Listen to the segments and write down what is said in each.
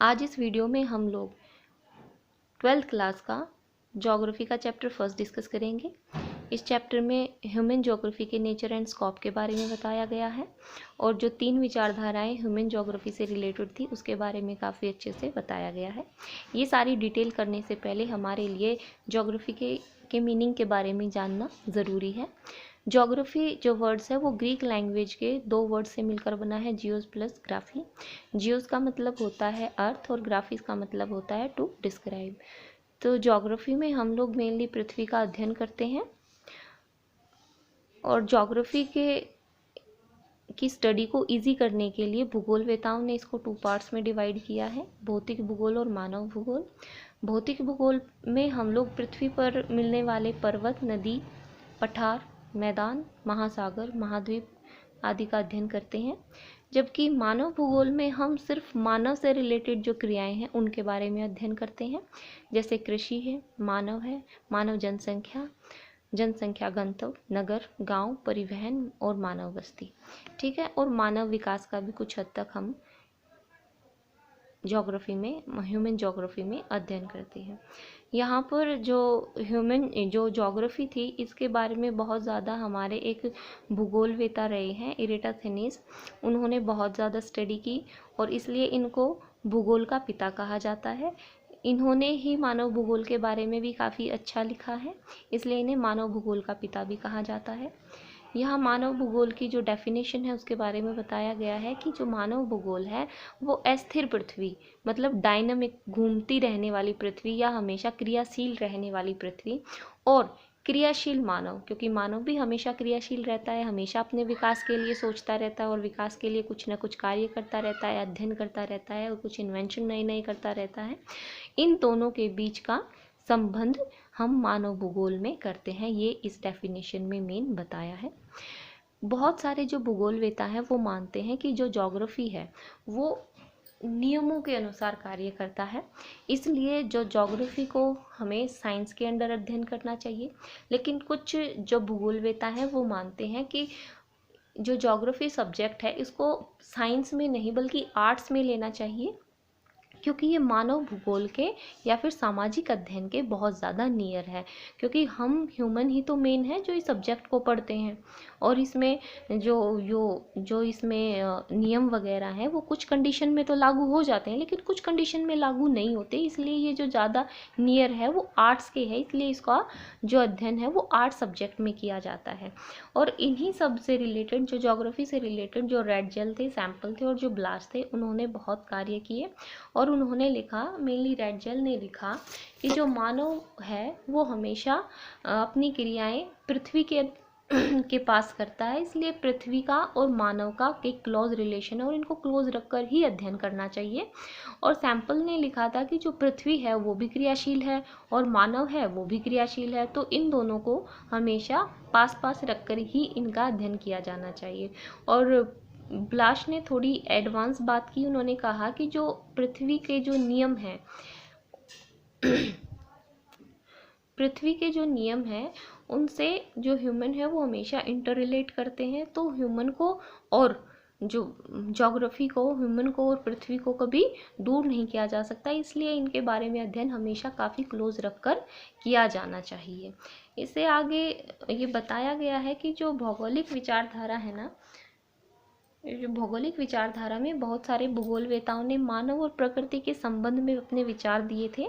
आज इस वीडियो में हम लोग 12th क्लास का ज्योग्राफी का चैप्टर फर्स्ट डिस्कस करेंगे। इस चैप्टर में ह्यूमन ज्योग्राफी के नेचर एंड स्कोप के बारे में बताया गया है और जो 3 विचारधाराएं ह्यूमन ज्योग्राफी से रिलेटेड थी उसके बारे में काफ़ी अच्छे से बताया गया है। ये सारी डिटेल करने से पहले हमारे लिए ज्योग्राफी के मीनिंग के बारे में जानना ज़रूरी है। ज्योग्राफी जो वर्ड्स है वो ग्रीक लैंग्वेज के 2 वर्ड से मिलकर बना है, जियोस प्लस ग्राफी। जियोस का मतलब होता है अर्थ और ग्राफीज का मतलब होता है टू डिस्क्राइब। तो ज्योग्राफी में हम लोग मेनली पृथ्वी का अध्ययन करते हैं और ज्योग्राफी की स्टडी को इजी करने के लिए भूगोलवेताओं ने इसको 2 पार्ट्स में डिवाइड किया है, भौतिक भूगोल और मानव भूगोल। भौतिक भूगोल में हम लोग पृथ्वी पर मिलने वाले पर्वत, नदी, पठार, मैदान, महासागर, महाद्वीप आदि का अध्ययन करते हैं, जबकि मानव भूगोल में हम सिर्फ मानव से रिलेटेड जो क्रियाएं हैं उनके बारे में अध्ययन करते हैं, जैसे कृषि है, मानव जनसंख्या घनत्व, नगर, गांव, परिवहन और मानव बस्ती। ठीक है, और मानव विकास का भी कुछ हद तक हम ह्यूमन ज्योग्राफी में अध्ययन करते हैं। यहाँ पर जो ज्योग्राफी थी इसके बारे में बहुत ज़्यादा हमारे एक भूगोलवेता रहे हैं, इरेटाथेनीज। उन्होंने बहुत ज़्यादा स्टडी की और इसलिए इनको भूगोल का पिता कहा जाता है। इन्होंने ही मानव भूगोल के बारे में भी काफ़ी अच्छा लिखा है, इसलिए इन्हें मानव भूगोल का पिता भी कहा जाता है। यहाँ मानव भूगोल की जो डेफिनेशन है उसके बारे में बताया गया है कि जो मानव भूगोल है वो अस्थिर पृथ्वी, मतलब डायनामिक, घूमती रहने वाली पृथ्वी या हमेशा क्रियाशील रहने वाली पृथ्वी, और क्रियाशील मानव, क्योंकि मानव भी हमेशा क्रियाशील रहता है, हमेशा अपने विकास के लिए सोचता रहता है और विकास के लिए कुछ ना कुछ कार्य करता रहता है, अध्ययन करता रहता है और कुछ इन्वेंशन नए करता रहता है। इन दोनों के बीच का संबंध हम मानव भूगोल में करते हैं, ये इस डेफिनेशन में मेन बताया है। बहुत सारे जो भूगोलवेता हैं वो मानते हैं कि जो ज्योग्राफी है वो नियमों के अनुसार कार्य करता है, इसलिए जो ज्योग्राफी को हमें साइंस के अंडर अध्ययन करना चाहिए। लेकिन कुछ जो भूगोलवेता हैं वो मानते हैं कि जो ज्योग्राफी सब्जेक्ट है इसको साइंस में नहीं बल्कि आर्ट्स में लेना चाहिए, क्योंकि ये मानव भूगोल के या फिर सामाजिक अध्ययन के बहुत ज़्यादा नियर है, क्योंकि हम ह्यूमन ही तो मेन है जो इस सब्जेक्ट को पढ़ते हैं और इसमें जो इसमें नियम वगैरह हैं वो कुछ कंडीशन में तो लागू हो जाते हैं लेकिन कुछ कंडीशन में लागू नहीं होते, इसलिए ये जो ज़्यादा नियर है वो आर्ट्स के है, इसलिए इसका जो अध्ययन है वो आर्ट्स सब्जेक्ट में किया जाता है। और इन्हीं सब से रिलेटेड, जो ज्योग्राफी से रिलेटेड जो रेड जेल थे, सैंपल थे और जो ब्लास्ट थे, उन्होंने बहुत कार्य किए और उन्होंने लिखा, मेनली रेड जेल ने लिखा कि जो मानव है वो हमेशा अपनी क्रियाएं पृथ्वी के पास करता है, इसलिए पृथ्वी का और मानव का एक क्लोज रिलेशन है और इनको क्लोज रखकर ही अध्ययन करना चाहिए। और सैंपल ने लिखा था कि जो पृथ्वी है वो भी क्रियाशील है और मानव है वो भी क्रियाशील है, तो इन दोनों को हमेशा पास पास रखकर ही इनका अध्ययन किया जाना चाहिए। और ब्लाश ने थोड़ी एडवांस बात की, उन्होंने कहा कि जो पृथ्वी के जो नियम हैं पृथ्वी के जो नियम हैं उनसे जो ह्यूमन है वो हमेशा इंटर रिलेट करते हैं, तो ह्यूमन को और जो ज्योग्राफी को, ह्यूमन को और पृथ्वी को कभी दूर नहीं किया जा सकता, इसलिए इनके बारे में अध्ययन हमेशा काफ़ी क्लोज रखकर किया जाना चाहिए। इससे आगे ये बताया गया है कि जो भौगोलिक विचारधारा है ना, जो भौगोलिक विचारधारा में बहुत सारे भूगोलवेताओं ने मानव और प्रकृति के संबंध में अपने विचार दिए थे।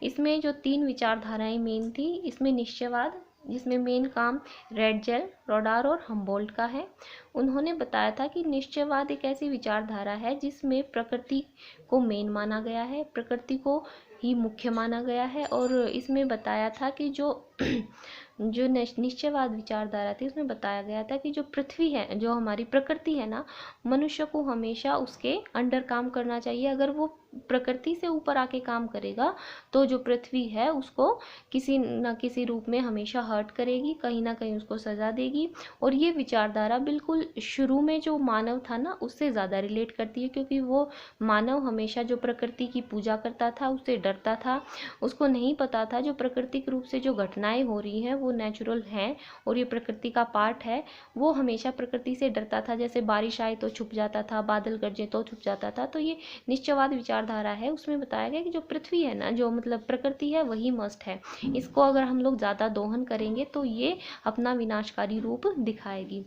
इसमें जो 3 विचारधाराएं मेन थी, इसमें निश्चयवाद, जिसमें मेन काम रेड जेल, रोडार और हम्बोल्ट का है। उन्होंने बताया था कि निश्चयवाद एक ऐसी विचारधारा है जिसमें प्रकृति को मेन माना गया है, प्रकृति को ही मुख्य माना गया है, और इसमें बताया था कि जो निश्चयवाद विचारधारा थी उसमें बताया गया था कि जो पृथ्वी है, जो हमारी प्रकृति है ना, मनुष्य को हमेशा उसके अंडर काम करना चाहिए। अगर वो प्रकृति से ऊपर आके काम करेगा तो जो पृथ्वी है उसको किसी न किसी रूप में हमेशा हर्ट करेगी, कहीं ना कहीं उसको सजा देगी। और ये विचारधारा बिल्कुल शुरू में जो मानव था ना उससे ज़्यादा रिलेट करती है, क्योंकि वो मानव हमेशा जो प्रकृति की पूजा करता था उससे डरता था, उसको नहीं पता था जो प्राकृतिक रूप से जो घटनाएं हो रही हैं वो नेचुरल हैं और ये प्रकृति का पार्ट है, वो हमेशा प्रकृति से डरता था। जैसे बारिश आए तो छुप जाता था, बादल गरजे तो छुप जाता था। तो ये निश्चयवाद विचारधारा है, उसमें बताया गया कि जो पृथ्वी है ना, जो मतलब प्रकृति है, वही मस्त है। इसको अगर हम लोग ज़्यादा दोहन करेंगे तो ये अपना विनाशकारी रूप दिखाएगी।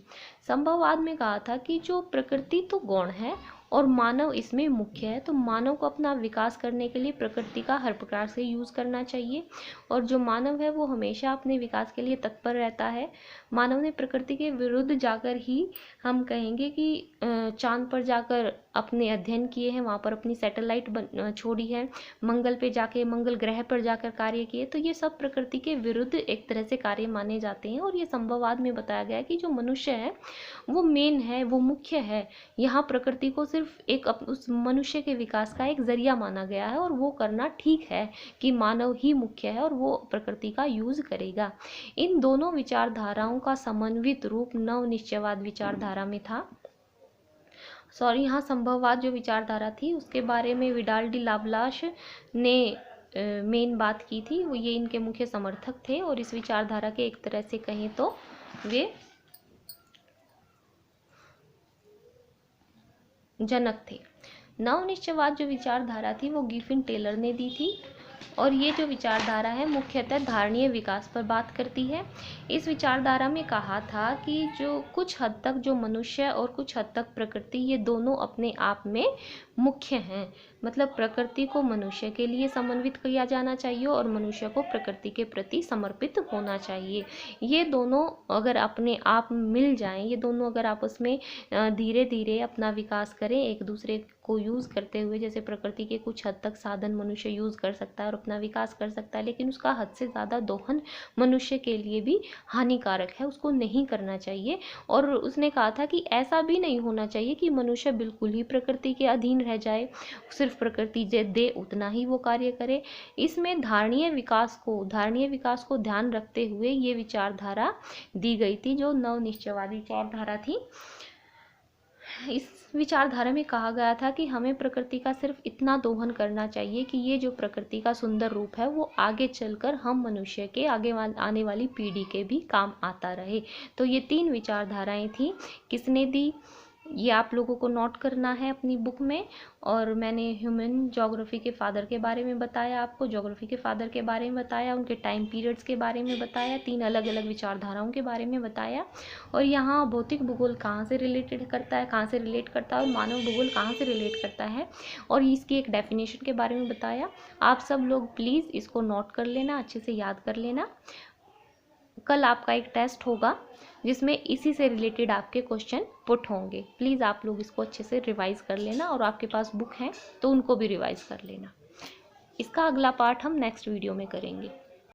संभववाद में कहा था कि जो प्रकृति तो गौण है और मानव इसमें मुख्य है, तो मानव को अपना विकास करने के लिए प्रकृति का हर प्रकार से यूज़ करना चाहिए और जो मानव है वो हमेशा अपने विकास के लिए तत्पर रहता है। मानव ने प्रकृति के विरुद्ध जाकर ही, हम कहेंगे कि चांद पर जाकर अपने अध्ययन किए हैं, वहाँ पर अपनी सैटेलाइट छोड़ी है, मंगल पे जाके, मंगल ग्रह पर जाकर कार्य किए। तो ये सब प्रकृति के विरुद्ध एक तरह से कार्य माने जाते हैं और ये संभववाद में बताया गया है कि जो मनुष्य है वो मेन है, वो मुख्य है। यहाँ प्रकृति को सिर्फ एक उस मनुष्य के विकास का एक जरिया माना गया है और वो करना ठीक है कि मानव ही मुख्य है और वो प्रकृति का यूज करेगा। इन दोनों विचारधाराओं का समन्वित रूप नव निश्चयवाद विचारधारा में था। यहाँ संभववाद जो विचारधारा थी उसके बारे में विडाल डी लाप्लास ने मेन बात की थी, वो ये इनके मुख्य समर्थक थे और इस विचारधारा के एक तरह से कहें तो वे जनक थे। नवनिश्चयवाद जो विचारधारा थी वो गिफिन टेलर ने दी थी और ये जो विचारधारा है मुख्यतः धारणीय विकास पर बात करती है। इस विचारधारा में कहा था कि जो कुछ हद तक जो मनुष्य और कुछ हद तक प्रकृति, ये दोनों अपने आप में मुख्य हैं। मतलब प्रकृति को मनुष्य के लिए समन्वित किया जाना चाहिए और मनुष्य को प्रकृति के प्रति समर्पित होना चाहिए। ये दोनों अगर अपने आप मिल जाएं, ये दोनों अगर आपस में धीरे धीरे अपना विकास करें, एक दूसरे को यूज़ करते हुए, जैसे प्रकृति के कुछ हद तक साधन मनुष्य यूज़ कर सकता है और अपना विकास कर सकता है, लेकिन उसका हद से ज़्यादा दोहन मनुष्य के लिए भी हानिकारक है, उसको नहीं करना चाहिए। और उसने कहा था कि ऐसा भी नहीं होना चाहिए कि मनुष्य बिल्कुल ही प्रकृति के अधीन रह जाए, सिर्फ प्रकृति दे उतना ही वो कार्य करे। इसमें धारणीय विकास को ध्यान रखते हुए ये विचारधारा दी गई थी, जो नवनिश्चयवादी विचारधारा थी। इस विचारधारा में कहा गया था कि हमें प्रकृति का सिर्फ इतना दोहन करना चाहिए कि ये जो प्रकृति का सुंदर रूप है वो आगे चलकर हम मनुष्य के आगे आने वाली पीढ़ी के भी काम आता रहे। तो ये 3 विचारधाराएं थी। किसने दी, ये आप लोगों को नोट करना है अपनी बुक में। और मैंने ह्यूमन ज्योग्राफी के फादर के बारे में बताया, आपको ज्योग्राफी के फादर के बारे में बताया, उनके टाइम पीरियड्स के बारे में बताया, 3 अलग अलग विचारधाराओं के बारे में बताया। और यहाँ भौतिक भूगोल कहाँ से रिलेट करता है और मानव भूगोल कहाँ से रिलेट करता है, और इसकी एक डेफिनेशन के बारे में बताया। आप सब लोग प्लीज़ इसको नोट कर लेना, अच्छे से याद कर लेना। कल आपका एक टेस्ट होगा जिसमें इसी से रिलेटेड आपके क्वेश्चन पुट होंगे। प्लीज़ आप लोग इसको अच्छे से रिवाइज़ कर लेना और आपके पास बुक है तो उनको भी रिवाइज़ कर लेना। इसका अगला पार्ट हम नेक्स्ट वीडियो में करेंगे।